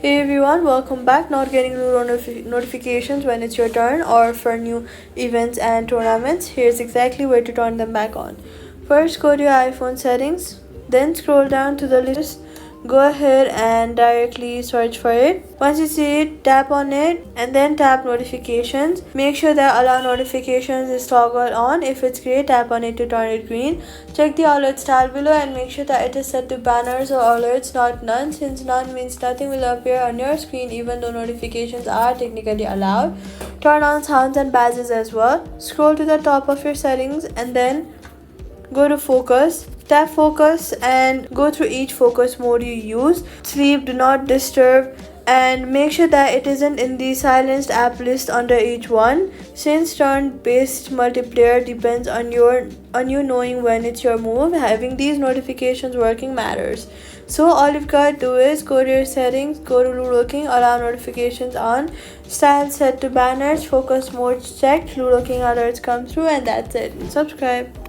Hey everyone, welcome back. Not getting Ludo notifications when it's your turn or for new events and tournaments. Here's exactly where to turn them back on. First, go to your iPhone settings, then scroll down to the list. Go ahead and directly search for it. Once you see it, tap on it and then tap notifications. Make sure that allow notifications is toggled on. If it's gray, tap on it to turn it green. Check the alerts tile below and make sure that it is set to banners or alerts, not none, since none means nothing will appear on your screen even though notifications are technically allowed. Turn on sounds and badges as well. Scroll to the top of your settings and then go to focus. Tap focus and go through each focus mode you use. Sleep, do not disturb, and make sure that it isn't in the silenced app list under each one, since turn-based multiplayer depends on you knowing when it's your move. Having these notifications working matters. So all you've got to do is go to your settings, go to Ludo King, allow notifications on, style set to banners, focus mode checked, Ludo King alerts come through, and that's it. Subscribe.